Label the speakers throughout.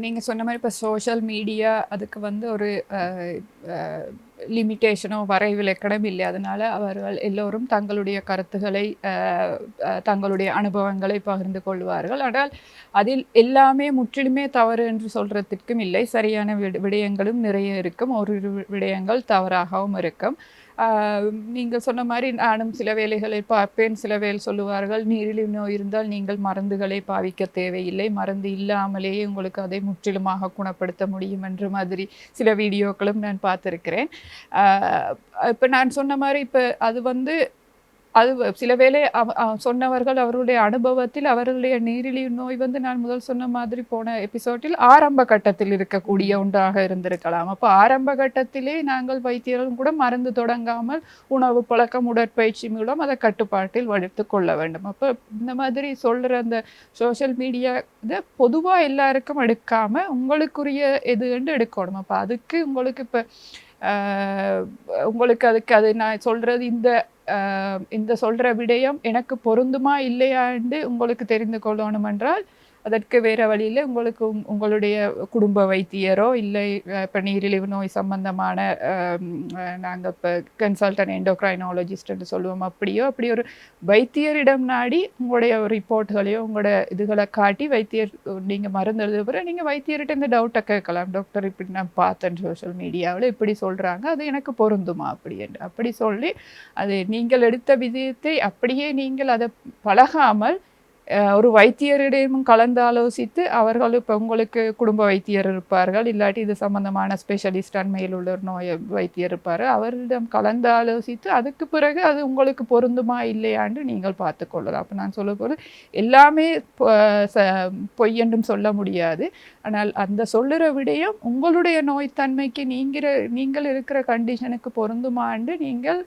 Speaker 1: நீங்க சொன்ன மாரி இப்ப சோஷியல் மீடியா அதுக்கு வந்து ஒரு அ அ லிமிட்டேஷனோ, வரைவிலக்கணம் இல்லை. அதனால அவர்கள் எல்லோரும் தங்களுடைய கருத்துக்களை தங்களுடைய அனுபவங்களை பகிர்ந்து கொள்வார்கள். ஆனால் அதில் எல்லாமே முற்றிலுமே தவறு என்று சொல்றதுக்கும் இல்லை. சரியான விடயங்களும் நிறைய இருக்கும். ஓரிரு விடயங்கள் தவறாகவும் இருக்கும். ஆ நீங்க சொன்ன மாரி நானும் சில வேளைகளில் பார்ப்பேன். சில வேள் சொல்லுவார்கள், "நீரிழிவு நோய் இருந்தால் நீங்கள் மருந்துகளை பாவிக்க தேவையில்லை. மருந்து இல்லாமலேயே உங்களுக்கு அதை முற்றிலுமாக குணப்படுத்த முடியும்." என்ற மாதிரி சில வீடியோக்களும் நான் பார்த்திருக்கிறேன். ஆ இப்ப நான் சொன்ன மாரி இப்ப அது வந்து அது சில வேளை சொன்னவர்கள் அவர்களுடைய அனுபவத்தில் அவர்களுடைய நீரிழிவு நோய் வந்து நான் முதல் சொன்ன மாதிரி போன எபிசோடில் ஆரம்ப கட்டத்தில் இருக்கக்கூடிய ஒன்றாக இருந்திருக்கலாம். அப்ப ஆரம்ப கட்டத்திலே நாங்கள் வைத்தியர்களும் கூட மருந்து தொடங்காமல் உணவு பழக்கம், உடற்பயிற்சி மூலம் அதை கட்டுப்பாட்டில் வைத்துக் கொள்ள வேண்டும். அப்ப இந்த மாதிரி சொல்ற அந்த சோஷியல் மீடியா இத பொதுவா எல்லாருக்கும் எடுக்காம உங்களுக்குரிய எதுன்னு எடுக்கணும். அப்ப அதுக்கு உங்களுக்கு இப்ப ஆ உங்களுக்கு அதுக்கு அது நான் சொல்றது இந்த சொல்ற விடயம் எனக்கு பொருந்துமா இல்லையான்னு உங்களுக்கு தெரிந்து கொள்ளணும் என்றால், அதற்கு வேற வழியில உங்களுக்கு உங்களுடைய குடும்ப வைத்தியரோ, இல்லை இப்ப நீரிழிவு நோய் சம்பந்தமான அ நாங்க இப்ப கன்சல்டன்ட் எண்டோக்ரைனாலஜிஸ்ட் என்று சொல்லுவோம். அப்படி ஒரு வைத்தியரிடம் நாடி உங்களுடைய ரிப்போர்ட்களையோ, உங்களோட இதுகள காட்டி வைத்தியர் நீங்க மருந்து எழுதிய பிறகு நீங்க வைத்தியர்ட்ட இந்த டவுட்ட கேட்கலாம். டாக்டர் இப்படி நான் பார்த்தேன் சோஷியல் மீடியாவுல இப்படி சொல்றாங்க. அது எனக்கு பொருந்துமா? அப்படி என்று. அப்படி சொல்லி அது நீங்கள் எடுத்த விதயத்தை அப்படியே நீங்கள் அத பழகாமல், ஒரு வைத்தியரிடமும் கலந்து ஆலோசித்து, அவர்கள் இப்ப உங்களுக்கு குடும்ப வைத்தியர் இருப்பார்கள். இல்லாட்டி இது சம்பந்தமான ஸ்பெஷலிஸ்ட் அண்மையில் உள்ள ஒரு வைத்தியர் இருப்பாரு. அவரிடம் கலந்து ஆலோசித்து, அதுக்கு பிறகு அது உங்களுக்கு பொருந்துமா இல்லையான்னு நீங்கள் பார்த்துக் கொள்ளலாம். அப்ப நான் சொல்லப்போது எல்லாமே பொ ச பொய் என்றும் சொல்ல முடியாது. ஆனால் அந்த சொல்லுற விடயம் உங்களுடைய நோய் தன்மைக்கு நீங்கள் இருக்கிற கண்டிஷனுக்கு பொருந்துமான்னு நீங்கள்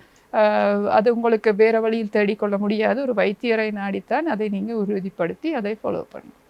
Speaker 1: அது உங்களுக்கு வேற வழியில் தேடிக்கொள்ள முடியாது. ஒரு வைத்தியரை நாடித்தான் அதை நீங்க உறுதிப்படுத்தி அதை ஃபாலோ பண்ணணும்.